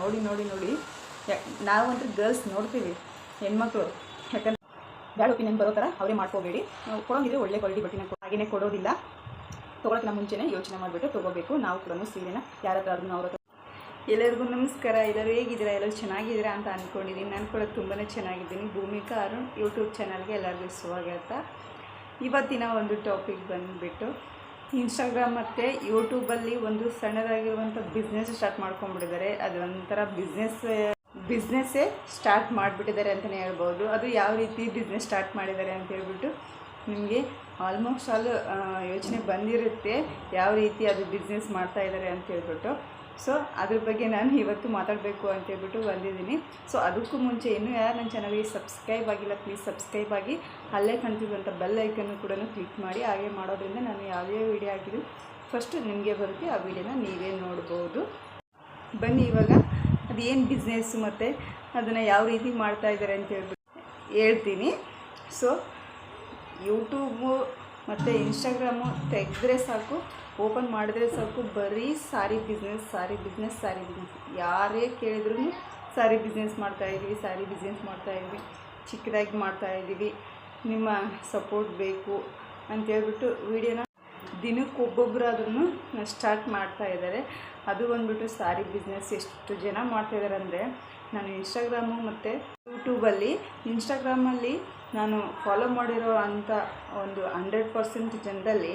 ನೋಡಿ ನೋಡಿ ನೋಡಿ ನಾವಂತೂ ಗರ್ಲ್ಸ್ ನೋಡ್ತೀವಿ ಹೆಣ್ಮಕ್ಳು, ಯಾಕಂದ್ರೆ ಬ್ಯಾಡ್ ಒಪಿನಿಯನ್ ಬರೋ ಥರ ಅವರೇ ಮಾಡ್ಕೋಬೇಡಿ. ಕೊಡೋಂಗಿದ್ರೆ ಒಳ್ಳೆ ಕ್ವಾಲಿಟಿ ಬಟ್ಟೆನ ಹಾಗೇ ಕೊಡೋದಿಲ್ಲ. ತೊಗೊಳಕ್ಕಿಂತ ಮುಂಚೆನೇ ಯೋಚನೆ ಮಾಡಿಬಿಟ್ಟು ತೊಗೋಬೇಕು. ನಾವು ಕೂಡ ಸೀರೆನ ಯಾರ ಹತ್ರ ಆದ್ರೂ ಅವ್ರ ಹತ್ರ. ಎಲ್ಲರಿಗೂ ನಮಸ್ಕಾರ. ಎಲ್ಲರೂ ಹೇಗಿದ್ದೀರಾ? ಎಲ್ಲರೂ ಚೆನ್ನಾಗಿದ್ದೀರಾ ಅಂತ ಅಂದ್ಕೊಂಡಿದ್ದೀನಿ. ನಾನು ಕೂಡ ತುಂಬಾ ಚೆನ್ನಾಗಿದ್ದೀನಿ. ಭೂಮಿಕಾ ಅರುಣ್ ಯೂಟ್ಯೂಬ್ ಚಾನಲ್ಗೆ ಎಲ್ಲರಿಗೂ ಸ್ವಾಗತ. ಇವತ್ತಿನ ಒಂದು ಟಾಪಿಕ್ ಬಂದುಬಿಟ್ಟು ಇನ್ಸ್ಟಾಗ್ರಾಮ್ ಮತ್ತು ಯೂಟ್ಯೂಬಲ್ಲಿ ಒಂದು ಸಣ್ಣದಾಗಿರುವಂಥ ಬಿಸ್ನೆಸ್ ಸ್ಟಾರ್ಟ್ ಮಾಡ್ಕೊಂಡ್ಬಿಟ್ಟಿದ್ದಾರೆ. ಅದು ಒಂಥರ ಬಿಸ್ನೆಸ್ಸೇ ಸ್ಟಾರ್ಟ್ ಮಾಡಿಬಿಟ್ಟಿದ್ದಾರೆ ಅಂತಲೇ ಹೇಳ್ಬೋದು. ಅದು ಯಾವ ರೀತಿ ಬಿಸ್ನೆಸ್ ಸ್ಟಾರ್ಟ್ ಮಾಡಿದ್ದಾರೆ ಅಂತ ಹೇಳ್ಬಿಟ್ಟು ನಿಮಗೆ ಆಲ್ಮೋಸ್ಟ್ ಆಲ್ ಯೋಚನೆ ಬಂದಿರುತ್ತೆ ಯಾವ ರೀತಿ ಅದು ಬಿಸ್ನೆಸ್ ಮಾಡ್ತಾಯಿದ್ದಾರೆ ಅಂತ ಹೇಳ್ಬಿಟ್ಟು. ಸೊ ಅದ್ರ ಬಗ್ಗೆ ನಾನು ಇವತ್ತು ಮಾತಾಡಬೇಕು ಅಂತೇಳ್ಬಿಟ್ಟು ಬಂದಿದ್ದೀನಿ. ಸೊ ಅದಕ್ಕೂ ಮುಂಚೆ ಇನ್ನೂ ಯಾರು ನನ್ನ ಚಾನಲ್ಗೆ ಸಬ್ಸ್ಕ್ರೈಬ್ ಆಗಿಲ್ಲ, ಪ್ಲೀಸ್ ಸಬ್ಸ್ಕ್ರೈಬ್ ಆಗಿ ಅಲ್ಲೇ ಕಾಣ್ತಿರುವಂಥ ಬೆಲ್ ಐಕನ್ನು ಕೂಡ ಕ್ಲಿಕ್ ಮಾಡಿ. ಹಾಗೆ ಮಾಡೋದ್ರಿಂದ ನಾನು ಯಾವುದೇ ವೀಡಿಯೋ ಹಾಕಿದ್ರು ಫಸ್ಟ್ ನಿಮಗೆ ಬರುತ್ತೆ, ಆ ವಿಡಿಯೋನ ನೀವೇ ನೋಡ್ಬೋದು. ಬನ್ನಿ ಇವಾಗ ಅದು ಏನು ಬಿಸ್ನೆಸ್ಸು ಮತ್ತು ಅದನ್ನು ಯಾವ ರೀತಿ ಮಾಡ್ತಾಯಿದ್ದಾರೆ ಅಂತ ಹೇಳ್ತೀನಿ. ಸೊ ಯೂಟ್ಯೂಬು ಮತ್ತು ಇನ್ಸ್ಟಾಗ್ರಾಮು ತೆಗೆದ್ರೆ ಸಾಕು, ಓಪನ್ ಮಾಡಿದ್ರೆ ಸಾಕು, ಬರೀ ಸಾರಿ ಬಿಸ್ನೆಸ್ ಯಾರೇ ಕೇಳಿದ್ರೂ ಸಾರಿ ಬಿಸ್ನೆಸ್ ಮಾಡ್ತಾಯಿದ್ವಿ, ಚಿಕ್ಕದಾಗಿ ಮಾಡ್ತಾಯಿದ್ದೀವಿ, ನಿಮ್ಮ ಸಪೋರ್ಟ್ ಬೇಕು ಅಂತೇಳ್ಬಿಟ್ಟು ವೀಡಿಯೋನ ದಿನಕ್ಕೊಬ್ಬೊಬ್ಬರಾದ್ರೂ ಸ್ಟಾರ್ಟ್ ಮಾಡ್ತಾಯಿದ್ದಾರೆ. ಅದು ಬಂದುಬಿಟ್ಟು ಸಾರಿ ಬಿಸ್ನೆಸ್ ಎಷ್ಟು ಜನ ಮಾಡ್ತಾಯಿದ್ದಾರೆ ಅಂದರೆ, ನಾನು ಇನ್ಸ್ಟಾಗ್ರಾಮು ಮತ್ತು ಇನ್ಸ್ಟಾಗ್ರಾಮಲ್ಲಿ ನಾನು ಫಾಲೋ ಮಾಡಿರೋ ಅಂಥ ಒಂದು 100% ಜನರಲ್ಲಿ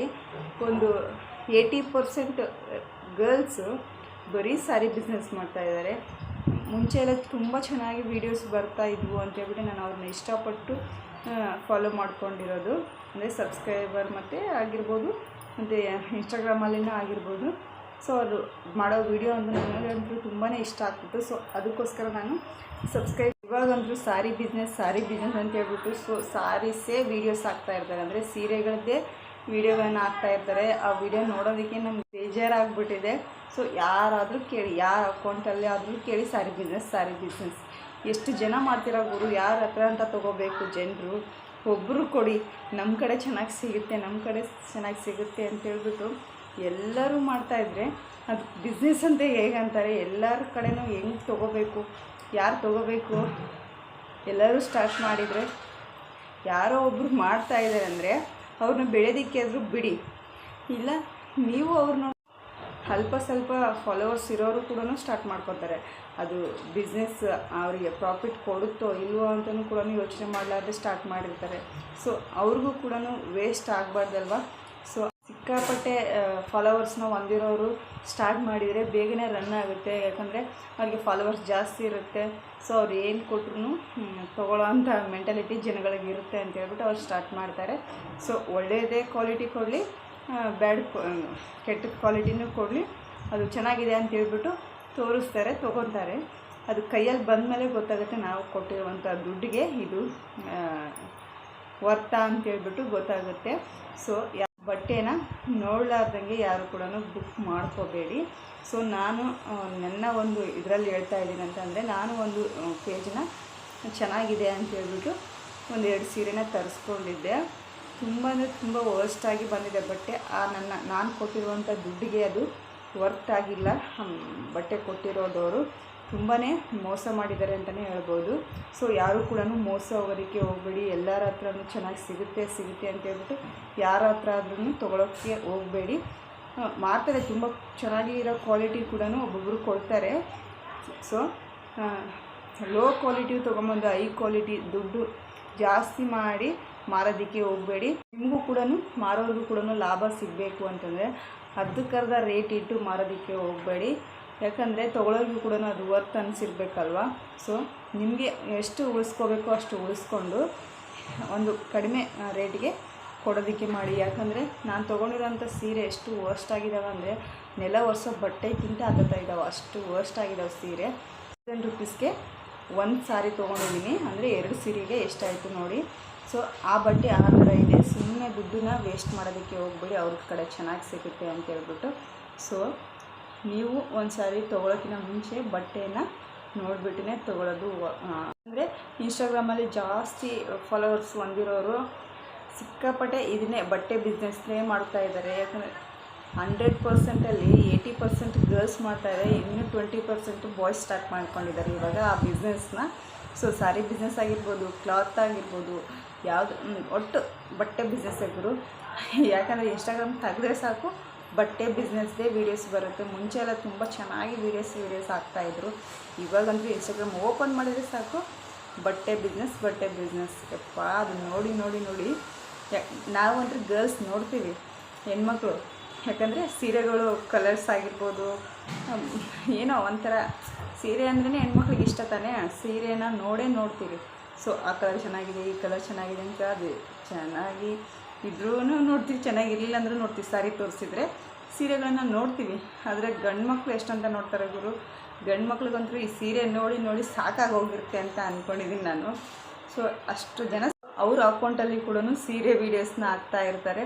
ಒಂದು 80% ಗರ್ಲ್ಸು ಬರೀ ಸಾರಿ ಬಿಸ್ನೆಸ್ ಮಾಡ್ತಾಯಿದ್ದಾರೆ. ಮುಂಚೆ ಎಲ್ಲ ತುಂಬ ಚೆನ್ನಾಗಿ ವೀಡಿಯೋಸ್ ಬರ್ತಾಯಿದ್ವು ಅಂತೇಳ್ಬಿಟ್ಟು ನಾನು ಅವ್ರನ್ನ ಇಷ್ಟಪಟ್ಟು ಫಾಲೋ ಮಾಡ್ಕೊಂಡಿರೋದು. ಅಂದರೆ ಸಬ್ಸ್ಕ್ರೈಬರ್ ಮತ್ತು ಆಗಿರ್ಬೋದು ಮತ್ತು ಇನ್ಸ್ಟಾಗ್ರಾಮಲ್ಲಿನೂ ಆಗಿರ್ಬೋದು. ಸೊ ಅದು ಮಾಡೋ ವೀಡಿಯೋ ಅಂತ ನನಗಂತೂ ತುಂಬಾ ಇಷ್ಟ ಆಗ್ತಿತ್ತು. ಸೊ ಅದಕ್ಕೋಸ್ಕರ ನಾನು ಇವಾಗಂತೂ ಸಾರಿ ಬಿಸ್ನೆಸ್ ಅಂತ ಹೇಳ್ಬಿಟ್ಟು ಸೊ ಸಾರೀಸೇ ವೀಡಿಯೋಸ್ ಹಾಕ್ತಾಯಿರ್ತಾರೆ. ಅಂದರೆ ಸೀರೆಗಳದ್ದೇ ವೀಡಿಯೋಗಳನ್ನ ಹಾಕ್ತಾಯಿರ್ತಾರೆ. ಆ ವಿಡಿಯೋ ನೋಡೋದಕ್ಕೆ ನಮ್ಗೆ ಬೇಜಾರಾಗ್ಬಿಟ್ಟಿದೆ. ಸೊ ಯಾರಾದರೂ ಕೇಳಿ, ಯಾರ ಅಕೌಂಟಲ್ಲಿ ಆದರೂ ಕೇಳಿ ಸಾರಿ ಬಿಸ್ನೆಸ್ ಎಷ್ಟು ಜನ ಮಾಡ್ತಿರೋ ಗುರು, ಯಾರ ಹತ್ರ ಅಂತ ತೊಗೋಬೇಕು ಜನರು. ಒಬ್ಬರು ಕೊಡಿ, ನಮ್ಮ ಕಡೆ ಚೆನ್ನಾಗಿ ಸಿಗುತ್ತೆ ಅಂತ ಹೇಳ್ಬಿಟ್ಟು ಎಲ್ಲರೂ ಮಾಡ್ತಾಯಿದ್ರೆ ಅದು ಬಿಸ್ನೆಸ್ ಅಂತ ಹೇಗಂತಾರೆ. ಎಲ್ಲರ ಕಡೆನೂ ಹೆಂಗೆ ತೊಗೋಬೇಕು, ಯಾರು ತೊಗೋಬೇಕು, ಎಲ್ಲರೂ ಸ್ಟಾರ್ಟ್ ಮಾಡಿದರೆ ಯಾರೋ ಒಬ್ಬರು ಮಾಡ್ತಾಯಿದ್ದಾರೆ ಅಂದರೆ ಅವ್ರನ್ನ ಬೆಳೆಯೋದಕ್ಕೆ ಆದರೂ ಬಿಡಿ. ಇಲ್ಲ ನೀವು ಅವ್ರನ್ನ ಅಲ್ಪ ಸ್ವಲ್ಪ ಫಾಲೋವರ್ಸ್ ಇರೋರು ಕೂಡ ಸ್ಟಾರ್ಟ್ ಮಾಡ್ಕೊತಾರೆ. ಅದು ಬಿಸ್ನೆಸ್ ಅವರಿಗೆ ಪ್ರಾಫಿಟ್ ಕೊಡುತ್ತೋ ಇಲ್ವೋ ಅಂತಲೂ ಕೂಡ ಯೋಚನೆ ಮಾಡಲಾರ್ದೆ ಸ್ಟಾರ್ಟ್ ಮಾಡಿರ್ತಾರೆ. ಸೊ ಅವ್ರಿಗೂ ಕೂಡ ವೇಸ್ಟ್ ಆಗಬಾರ್ದಲ್ವ. ಸೊ ಸಿಕ್ಕಾಪಟ್ಟೆ ಫಾಲೋವರ್ಸ್ನ ಹೊಂದಿರೋರು ಸ್ಟಾರ್ಟ್ ಮಾಡಿದರೆ ಬೇಗನೆ ರನ್ ಆಗುತ್ತೆ. ಯಾಕಂದರೆ ಅವ್ರಿಗೆ ಫಾಲೋವರ್ಸ್ ಜಾಸ್ತಿ ಇರುತ್ತೆ. ಸೊ ಅವ್ರು ಏನು ಕೊಟ್ಟರು ತೊಗೊಳ್ಳೋ ಅಂಥ ಮೆಂಟಾಲಿಟಿ ಜನಗಳಿಗೆ ಇರುತ್ತೆ ಅಂತ ಹೇಳ್ಬಿಟ್ಟು ಅವ್ರು ಸ್ಟಾರ್ಟ್ ಮಾಡ್ತಾರೆ. ಸೊ ಒಳ್ಳೆಯದೇ ಕ್ವಾಲಿಟಿ ಕೊಡಲಿ, ಕೆಟ್ಟ ಕ್ವಾಲಿಟಿನೂ ಕೊಡಲಿ, ಅದು ಚೆನ್ನಾಗಿದೆ ಅಂತ ಹೇಳ್ಬಿಟ್ಟು ತೋರಿಸ್ತಾರೆ, ತೊಗೊತಾರೆ. ಅದು ಕೈಯಲ್ಲಿ ಬಂದಮೇಲೆ ಗೊತ್ತಾಗುತ್ತೆ ನಾವು ಕೊಟ್ಟಿರುವಂಥ ದುಡ್ಡಿಗೆ ಇದು ವರ್ತಾ ಅಂತೇಳ್ಬಿಟ್ಟು ಗೊತ್ತಾಗುತ್ತೆ. ಸೊ ಬಟ್ಟೆನ ನೋಡಲಾರ್ದಂಗೆ ಯಾರು ಕೂಡ ಬುಕ್ ಮಾಡ್ಕೋಬೇಡಿ. ಸೊ ನಾನು ನನ್ನ ಒಂದು ಇದರಲ್ಲಿ ಹೇಳ್ತಾ ಇದ್ದೀನಿ ಅಂತಂದರೆ, ನಾನು ಒಂದು ಪೇಜ್ನ ಚೆನ್ನಾಗಿದೆ ಅಂತ ಹೇಳ್ಬಿಟ್ಟು ಒಂದು 2 ಸೀರೆನ ತರಿಸ್ಕೊಂಡಿದ್ದೆ. ತುಂಬ ಅಂದರೆ ತುಂಬ ವರ್ಸ್ಟಾಗಿ ಬಂದಿದೆ ಬಟ್ಟೆ. ನಾನು ಕೊಟ್ಟಿರುವಂಥ ದುಡ್ಡಿಗೆ ಅದು ವರ್ತ್ ಆಗಿಲ್ಲ. ಬಟ್ಟೆ ಕೊಟ್ಟಿರೋದವರು ತುಂಬಾ ಮೋಸ ಮಾಡಿದ್ದಾರೆ ಅಂತಲೇ ಹೇಳ್ಬೋದು. ಸೊ ಯಾರು ಕೂಡ ಮೋಸ ಹೋಗೋದಕ್ಕೆ ಹೋಗಬೇಡಿ. ಎಲ್ಲರ ಹತ್ರನೂ ಚೆನ್ನಾಗಿ ಸಿಗುತ್ತೆ ಅಂತ ಹೇಳ್ಬಿಟ್ಟು ಯಾರ ಹತ್ರ ಆದ್ರೂ ತೊಗೊಳೋಕ್ಕೆ ಹೋಗಬೇಡಿ. ಮಾಡ್ತಾರೆ, ತುಂಬ ಚೆನ್ನಾಗಿರೋ ಕ್ವಾಲಿಟಿ ಕೂಡ ಒಬ್ಬೊಬ್ಬರು ಕೊಡ್ತಾರೆ. ಸೊ ಲೋ ಕ್ವಾಲಿಟಿ ತೊಗೊಂಬಂದು ಹೈ ಕ್ವಾಲಿಟಿ ದುಡ್ಡು ಜಾಸ್ತಿ ಮಾಡಿ ಮಾರೋದಕ್ಕೆ ಹೋಗಬೇಡಿ. ನಿಮಗೂ ಕೂಡ ಮಾರೋರಿಗೂ ಕೂಡ ಲಾಭ ಸಿಗಬೇಕು ಅಂತಂದರೆ ಅದಕ್ಕರ್ಧ ರೇಟ್ ಇಟ್ಟು ಮಾರೋದಕ್ಕೆ ಹೋಗಬೇಡಿ. ಯಾಕಂದರೆ ತೊಗೊಳೋರಿಗೂ ಕೂಡ ಅದು ವರ್ತ್ ಅನಿಸಿರ್ಬೇಕಲ್ವ. ಸೊ ನಿಮಗೆ ಎಷ್ಟು ಉಳಿಸ್ಕೋಬೇಕೋ ಅಷ್ಟು ಉಳಿಸ್ಕೊಂಡು ಒಂದು ಕಡಿಮೆ ರೇಟಿಗೆ ಕೊಡೋದಕ್ಕೆ ಮಾಡಿ. ಯಾಕಂದರೆ ನಾನು ತೊಗೊಂಡಿರೋಂಥ ಸೀರೆ ಎಷ್ಟು ವರ್ಸ್ಟ್ ಆಗಿದ್ದಾವೆ ಅಂದರೆ ನೆಲ ಒರೆಸೋ ಬಟ್ಟೆಗಿಂತ ಇದ್ದಾವೆ, ಅಷ್ಟು ವರ್ಸ್ಟ್ ಆಗಿದ್ದಾವೆ ಸೀರೆ. ₹1000ಗೆ 1 ಸಾರಿ ತೊಗೊಂಡಿದ್ದೀನಿ. ಅಂದರೆ 2 ಸೀರೆಗೆ ಎಷ್ಟಾಯಿತು ನೋಡಿ. ಸೊ ಆ ಬಟ್ಟೆ ಆ ಥರ ಇದೆ. ಸುಮ್ಮನೆ ದುಡ್ಡನ್ನ ವೇಸ್ಟ್ ಮಾಡೋದಕ್ಕೆ ಹೋಗ್ಬೇಡಿ, ಅವ್ರ ಕಡೆ ಚೆನ್ನಾಗಿ ಸಿಗುತ್ತೆ ಅಂತ ಹೇಳ್ಬಿಟ್ಟು. ಸೊ ನೀವು ಒಂದು ಸಾರಿ ತೊಗೊಳೋಕ್ಕಿಂತ ಮುಂಚೆ ಬಟ್ಟೆನ ನೋಡಿಬಿಟ್ಟೇ ತೊಗೊಳ್ಳೋದು. ಅಂದರೆ ಇನ್ಸ್ಟಾಗ್ರಾಮಲ್ಲಿ ಜಾಸ್ತಿ ಫಾಲೋವರ್ಸ್ ಹೊಂದಿರೋರು ಸಿಕ್ಕಾಪಟ್ಟೆ ಇದನ್ನೇ ಬಟ್ಟೆ ಬಿಸ್ನೆಸ್ನೇ ಮಾಡ್ತಾಯಿದ್ದಾರೆ. ಯಾಕಂದರೆ 100%ಅಲ್ಲಿ 80% ಗರ್ಲ್ಸ್ ಮಾಡ್ತಾಯಿದ್ದಾರೆ, ಇನ್ನು 20% ಬಾಯ್ಸ್ ಸ್ಟಾರ್ಟ್ ಮಾಡ್ಕೊಂಡಿದ್ದಾರೆ ಇವಾಗ ಆ ಬಿಸ್ನೆಸ್ನ. ಸೊ ಸ್ಯಾರಿ ಬಿಸ್ನೆಸ್ ಆಗಿರ್ಬೋದು, ಕ್ಲಾತ್ ಆಗಿರ್ಬೋದು, ಯಾವುದು ಒಟ್ಟು ಬಟ್ಟೆ ಬಿಸ್ನೆಸ್ ಗುರು. ಯಾಕಂದರೆ ಇನ್ಸ್ಟಾಗ್ರಾಮ್ ತೆಗೆದ್ರೆ ಸಾಕು ಬಟ್ಟೆ ಬಿಸ್ನೆಸ್ದೇ ವೀಡಿಯೋಸ್ ಬರುತ್ತೆ. ಮುಂಚೆ ಎಲ್ಲ ತುಂಬ ಚೆನ್ನಾಗಿ ವೀಡಿಯೋಸ್ ಹಾಕ್ತಾಯಿದ್ರು. ಇವಾಗಂತೂ ಇನ್ಸ್ಟಾಗ್ರಾಮ್ ಓಪನ್ ಮಾಡಿದರೆ ಸಾಕು ಬಟ್ಟೆ ಬಿಸ್ನೆಸ್ ಯಪ್ಪ. ಅದು ನೋಡಿ ನೋಡಿ ನೋಡಿ ನಾವಂತೂ ಗರ್ಲ್ಸ್ ನೋಡ್ತೀವಿ, ಹೆಣ್ಮಕ್ಳು. ಯಾಕಂದರೆ ಸೀರೆಗಳು ಕಲರ್ಸ್ ಆಗಿರ್ಬೋದು, ಏನೋ ಒಂಥರ ಸೀರೆ ಅಂದ್ರೇ ಹೆಣ್ಮಕ್ಳಿಗೆ ಇಷ್ಟ ತಾನೇ, ಸೀರೆನ ನೋಡ್ತೀವಿ. ಸೊ ಆ ಕಲರ್ ಚೆನ್ನಾಗಿದೆ, ಈ ಕಲರ್ ಚೆನ್ನಾಗಿದೆ ಅಂತ ಅದು ಚೆನ್ನಾಗಿ ಇದ್ರೂ ನೋಡ್ತೀವಿ, ಚೆನ್ನಾಗಿರಲಿಲ್ಲ ಅಂದರೂ ನೋಡ್ತೀವಿ. ಸ್ಯಾರಿ ತೋರಿಸಿದ್ರೆ ಸೀರೆಗಳನ್ನ ನೋಡ್ತೀವಿ. ಆದರೆ ಗಂಡು ಮಕ್ಕಳು ಎಷ್ಟಂತ ನೋಡ್ತಾರೆ ಗುರು. ಗಂಡು ಮಕ್ಳಿಗಂತೂ ಈ ಸೀರೆ ನೋಡಿ ನೋಡಿ ಸಾಕಾಗಿ ಹೋಗಿರುತ್ತೆ ಅಂತ ಅಂದ್ಕೊಂಡಿದ್ದೀನಿ ನಾನು. ಸೊ ಅಷ್ಟು ಜನ ಅವ್ರ ಅಕೌಂಟಲ್ಲಿ ಕೂಡ ಸೀರೆ ವೀಡಿಯೋಸ್ನ ಹಾಕ್ತಾ ಇರ್ತಾರೆ.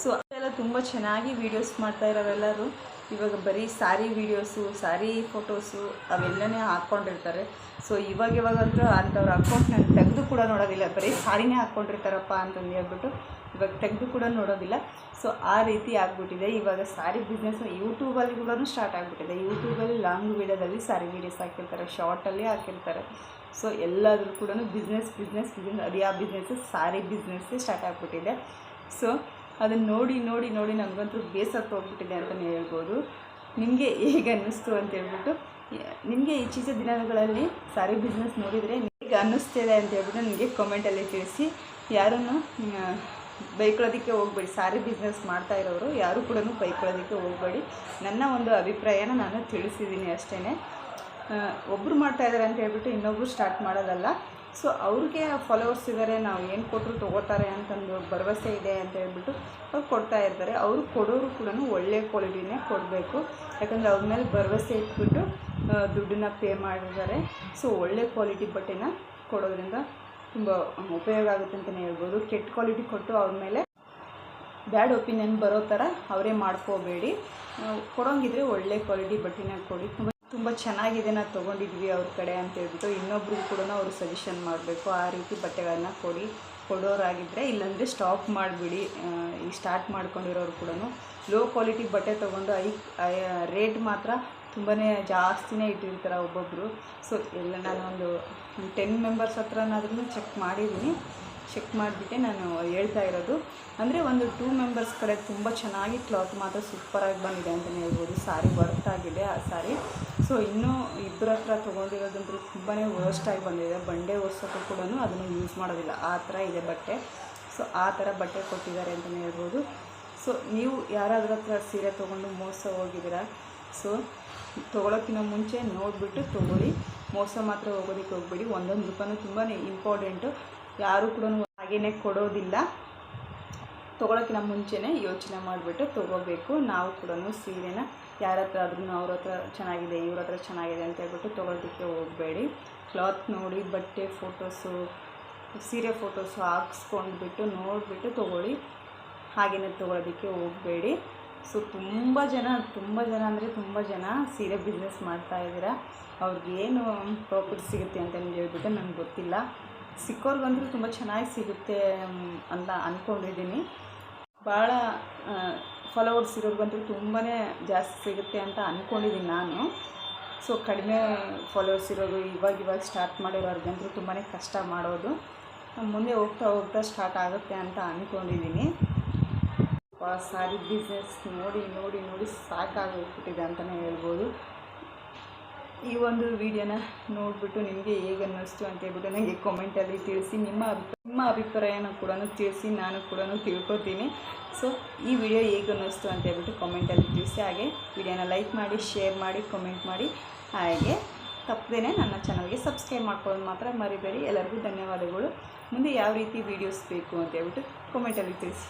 ಸೊ ಅದೆಲ್ಲ ತುಂಬ ಚೆನ್ನಾಗಿ ವೀಡಿಯೋಸ್ ಮಾಡ್ತಾ ಇರೋವೆಲ್ಲರೂ ಇವಾಗ ಬರೀ ಸ್ಯಾರಿ ವೀಡಿಯೋಸು, ಸ್ಯಾರಿ ಫೋಟೋಸು ಅವೆಲ್ಲನೇ ಹಾಕ್ಕೊಂಡಿರ್ತಾರೆ. ಸೊ ಇವಾಗಂತೂ ಅಂಥವ್ರ ಅಕೌಂಟ್ ನಾನು ತೆಗೆದು ಕೂಡ ನೋಡೋದಿಲ್ಲ, ಬರೀ ಸ್ಯಾರಿನೇ ಹಾಕ್ಕೊಂಡಿರ್ತಾರಪ್ಪ ಅಂತಂದು ಹೇಳ್ಬಿಟ್ಟು ಇವಾಗ ತೆಗೆದು ಕೂಡ ನೋಡೋದಿಲ್ಲ. ಸೊ ಆ ರೀತಿ ಆಗಿಬಿಟ್ಟಿದೆ ಇವಾಗ ಸ್ಯಾರಿ ಬಿಸ್ನೆಸ್. ಯೂಟ್ಯೂಬಲ್ಲಿ ಕೂಡ ಸ್ಟಾರ್ಟ್ ಆಗಿಬಿಟ್ಟಿದೆ. ಯೂಟ್ಯೂಬಲ್ಲಿ ಲಾಂಗ್ ವೀಡಿಯೋದಲ್ಲಿ ಸ್ಯಾರಿ ವೀಡಿಯೋಸ್ ಹಾಕಿರ್ತಾರೆ, ಶಾರ್ಟಲ್ಲಿ ಹಾಕಿರ್ತಾರೆ. ಸೊ ಎಲ್ಲಾದರೂ ಕೂಡ ಬಿಸ್ನೆಸ್ ಅದು ಯಾವ ಬಿಸ್ನೆಸ್ಸು, ಸ್ಯಾರಿ ಬಿಸ್ನೆಸ್ಸೇ ಸ್ಟಾರ್ಟ್ ಆಗಿಬಿಟ್ಟಿದೆ. ಸೊ ಅದನ್ನು ನೋಡಿ ನೋಡಿ ನೋಡಿ ನನಗಂತೂ ಬೇಸತ್ತು ಹೋಗ್ಬಿಟ್ಟಿದೆ ಅಂತಲೇ ಹೇಳ್ಬೋದು. ನಿಮಗೆ ಹೇಗೆ ಅನ್ನಿಸ್ತು ಅಂತ ಹೇಳ್ಬಿಟ್ಟು, ನಿಮಗೆ ಇತ್ತೀಚಿನ ದಿನಗಳಲ್ಲಿ ಸ್ಯಾರಿ ಬಿಸ್ನೆಸ್ ನೋಡಿದರೆ ಹೇಗೆ ಅನ್ನಿಸ್ತಿದೆ ಅಂತ ಹೇಳ್ಬಿಟ್ಟು ನನಗೆ ಕಮೆಂಟಲ್ಲಿ ತಿಳಿಸಿ. ಯಾರನ್ನು ಬೈಕೊಳ್ಳೋದಕ್ಕೆ ಹೋಗಬೇಡಿ. ಸ್ಯಾರಿ ಬಿಸ್ನೆಸ್ ಮಾಡ್ತಾ ಇರೋರು ಯಾರೂ ಕೂಡ ಬೈಕೊಳ್ಳೋದಕ್ಕೆ ಹೋಗಬೇಡಿ. ನನ್ನ ಒಂದು ಅಭಿಪ್ರಾಯನ ನಾನು ತಿಳಿಸಿದ್ದೀನಿ ಅಷ್ಟೇ. ಒಬ್ಬರು ಮಾಡ್ತಾಯಿದ್ದಾರೆ ಅಂತ ಹೇಳ್ಬಿಟ್ಟು ಇನ್ನೊಬ್ಬರು ಸ್ಟಾರ್ಟ್ ಮಾಡೋದಲ್ಲ. ಸೊ ಅವ್ರಿಗೆ ಫಾಲೋವರ್ಸ್ ಇದ್ದಾರೆ, ನಾವು ಏನು ಕೊಟ್ಟರು ತೊಗೋತಾರೆ ಅಂತಂದು ಭರವಸೆ ಇದೆ ಅಂತ ಹೇಳ್ಬಿಟ್ಟು ಅವ್ರು ಕೊಡ್ತಾ ಇರ್ತಾರೆ. ಅವರು ಕೊಡೋರು ಕೂಡ ಒಳ್ಳೆಯ ಕ್ವಾಲಿಟಿನೇ ಕೊಡಬೇಕು. ಯಾಕಂದರೆ ಅವ್ರ ಮೇಲೆ ಭರವಸೆ ಇಟ್ಬಿಟ್ಟು ದುಡ್ಡನ್ನ ಪೇ ಮಾಡಿದ್ದಾರೆ. ಸೊ ಒಳ್ಳೆ ಕ್ವಾಲಿಟಿ ಬಟ್ಟೆನ ಕೊಡೋದ್ರಿಂದ ತುಂಬ ಉಪಯೋಗ ಆಗುತ್ತೆ ಅಂತಲೇ ಹೇಳ್ಬೋದು. ಕೆಟ್ಟ ಕ್ವಾಲಿಟಿ ಕೊಟ್ಟು ಅವ್ರ ಮೇಲೆ ಬ್ಯಾಡ್ ಒಪಿನಿಯನ್ ಬರೋ ಥರ ಅವರೇ ಮಾಡ್ಕೋಬೇಡಿ. ಕೊಡೋಂಗಿದ್ರೆ ಒಳ್ಳೆ ಕ್ವಾಲಿಟಿ ಬಟ್ಟೆನ ಕೊಡಿ. ತುಂಬ ಚೆನ್ನಾಗಿದೆ, ನಾವು ತೊಗೊಂಡಿದ್ವಿ ಅವ್ರ ಕಡೆ ಅಂತ ಹೇಳ್ಬಿಟ್ಟು ಇನ್ನೊಬ್ರಿಗೂ ಕೂಡ ಅವರು ಸಜೆಷನ್ ಮಾಡಬೇಕು. ಆ ರೀತಿ ಬಟ್ಟೆಗಳನ್ನ ಕೊಡೋರಾಗಿದ್ದರೆ, ಇಲ್ಲಾಂದರೆ ಸ್ಟಾಪ್ ಮಾಡಿಬಿಡಿ. ಈ ಸ್ಟಾರ್ಟ್ ಮಾಡ್ಕೊಂಡಿರೋರು ಕೂಡ ಲೋ ಕ್ವಾಲಿಟಿ ಬಟ್ಟೆ ತೊಗೊಂಡು ರೇಟ್ ಮಾತ್ರ ತುಂಬಾ ಜಾಸ್ತಿನೇ ಇಟ್ಟಿರ್ತಾರೆ ಒಬ್ಬೊಬ್ಬರು. ಸೊ ಎಲ್ಲ ನಾನು ಒಂದು 10 ಮೆಂಬರ್ಸ್ ಹತ್ರನಾದ್ರೂ ಚೆಕ್ ಮಾಡಿದ್ದೀನಿ. ಚೆಕ್ ಮಾಡಿಬಿಟ್ಟೆ ನಾನು ಹೇಳ್ತಾ ಇರೋದು. ಅಂದರೆ ಒಂದು 2 ಮೆಂಬರ್ಸ್ ಕಡೆ ತುಂಬ ಚೆನ್ನಾಗಿ ಕ್ಲಾತ್ ಮಾತ್ರ ಸೂಪರಾಗಿ ಬಂದಿದೆ ಅಂತಲೇ ಹೇಳ್ಬೋದು. ಸ್ಯಾರಿ ವರ್ತ್ ಆಗಿದೆ ಆ ಸ್ಯಾರಿ. ಸೊ ಇನ್ನೂ ಇಬ್ಬರ ಹತ್ರ ತೊಗೊಂಡಿರೋದಂದ್ರೆ ತುಂಬಾ ವರ್ಸ್ಟಾಗಿ ಬಂದಿದೆ. ಬಂಡೆ ಒರ್ಸೋಕ್ಕೂ ಕೂಡ ಅದನ್ನು ಯೂಸ್ ಮಾಡೋದಿಲ್ಲ, ಆ ಥರ ಇದೆ ಬಟ್ಟೆ. ಸೊ ಆ ಥರ ಬಟ್ಟೆ ಕೊಟ್ಟಿದ್ದಾರೆ ಅಂತಲೇ ಹೇಳ್ಬೋದು. ಸೊ ನೀವು ಯಾರಾದ್ರ ಹತ್ರ ಸೀರೆ ತೊಗೊಂಡು ಮೋಸ ಹೋಗಿದ್ದೀರಾ, ಸೊ ತೊಗೊಳೋಕ್ಕಿಂತ ಮುಂಚೆ ನೋಡಿಬಿಟ್ಟು ತೊಗೊಳ್ಳಿ. ಮೋಸ ಮಾತ್ರ ಹೋಗೋದಕ್ಕೆ ಹೋಗಬೇಡಿ. ಒಂದೊಂದು ರೂಪಾಯಿ ತುಂಬಾ ಇಂಪಾರ್ಟೆಂಟು. ಯಾರೂ ಕೂಡ ಹಾಗೇ ಕೊಡೋದಿಲ್ಲ. ತೊಗೊಳೋಕ್ಕಿಂತ ಮುಂಚೆನೇ ಯೋಚನೆ ಮಾಡಿಬಿಟ್ಟು ತೊಗೋಬೇಕು. ನಾವು ಕೂಡ ಸೀರೆನ ಯಾರ ಹತ್ರ ಆದ್ರೂ ಅವ್ರ ಹತ್ರ ಚೆನ್ನಾಗಿದೆ, ಇವ್ರ ಹತ್ರ ಚೆನ್ನಾಗಿದೆ ಅಂತ ಹೇಳ್ಬಿಟ್ಟು ತೊಗೊಳೋದಕ್ಕೆ ಹೋಗಬೇಡಿ. ಕ್ಲಾತ್ ನೋಡಿ, ಬಟ್ಟೆ ಫೋಟೋಸು, ಸೀರೆ ಫೋಟೋಸು ಹಾಕ್ಸ್ಕೊಂಡ್ಬಿಟ್ಟು ನೋಡಿಬಿಟ್ಟು ತೊಗೊಳ್ಳಿ. ಹಾಗೆಯೇ ತೊಗೊಳೋದಕ್ಕೆ ಹೋಗಬೇಡಿ. ಸೊ ತುಂಬ ಜನ ಅಂದರೆ ತುಂಬ ಜನ ಸೀರೆ ಬಿಸ್ನೆಸ್ ಮಾಡ್ತಾಯಿದ್ದೀರಾ. ಅವ್ರಿಗೇನು ಪ್ರಾಫಿಟ್ ಸಿಗುತ್ತೆ ಅಂತ ಹೇಳ್ಬಿಟ್ಟು ನನಗೆ ಗೊತ್ತಿಲ್ಲ. ಸಿಕ್ಕೋರ್ಗಂತೂ ತುಂಬ ಚೆನ್ನಾಗಿ ಸಿಗುತ್ತೆ ಅಂತ ಅಂದ್ಕೊಂಡಿದ್ದೀನಿ. ಭಾಳ ಫಾಲೋವರ್ಸ್ ಇರೋರ್ಗಂತೂ ತುಂಬಾ ಜಾಸ್ತಿ ಸಿಗುತ್ತೆ ಅಂತ ಅಂದ್ಕೊಂಡಿದ್ದೀನಿ ನಾನು. ಸೊ ಕಡಿಮೆ ಫಾಲೋವರ್ಸ್ ಇರೋರು ಇವಾಗ ಸ್ಟಾರ್ಟ್ ಮಾಡಿರೋರ್ಗಂತೂ ತುಂಬಾ ಕಷ್ಟ ಮಾಡೋದು. ಮುಂದೆ ಹೋಗ್ತಾ ಸ್ಟಾರ್ಟ್ ಆಗುತ್ತೆ ಅಂತ ಅಂದ್ಕೊಂಡಿದ್ದೀನಿ. ಸ್ಯಾರಿ ಬಿಸ್ನೆಸ್ ನೋಡಿ ನೋಡಿ ನೋಡಿ ಸಾಕಾಗೋಗ್ಬಿಟ್ಟಿದೆ ಅಂತಲೇ ಹೇಳ್ಬೋದು. ಈ ಒಂದು ವಿಡಿಯೋನ ನೋಡಿಬಿಟ್ಟು ನಿಮಗೆ ಹೇಗೆ ಅನ್ನಿಸ್ತು ಅಂತ ಹೇಳ್ಬಿಟ್ಟು ನನಗೆ ಕಾಮೆಂಟಲ್ಲಿ ತಿಳಿಸಿ. ನಿಮ್ಮ ಅಭಿಪ್ರಾಯನ ಕೂಡ ತಿಳಿಸಿ, ನಾನು ಕೂಡ ತಿಳ್ಕೊತೀನಿ. ಸೊ ಈ ವಿಡಿಯೋ ಹೇಗೆ ಅನ್ನಿಸ್ತು ಅಂತ ಹೇಳ್ಬಿಟ್ಟು ಕಾಮೆಂಟಲ್ಲಿ ತಿಳಿಸಿ. ಹಾಗೆ ವಿಡಿಯೋನ ಲೈಕ್ ಮಾಡಿ, ಶೇರ್ ಮಾಡಿ, ಕಮೆಂಟ್ ಮಾಡಿ. ಹಾಗೆ ತಪ್ಪದೇ ನನ್ನ ಚಾನಲ್ಗೆ ಸಬ್ಸ್ಕ್ರೈಬ್ ಮಾಡ್ಕೊಳ್ಳೋದು ಮಾತ್ರ ಮರಿಬೇಡಿ. ಎಲ್ಲರಿಗೂ ಧನ್ಯವಾದಗಳು. ಮುಂದೆ ಯಾವ ರೀತಿ ವೀಡಿಯೋಸ್ ಬೇಕು ಅಂತ ಹೇಳ್ಬಿಟ್ಟು ಕಾಮೆಂಟಲ್ಲಿ ತಿಳಿಸಿ.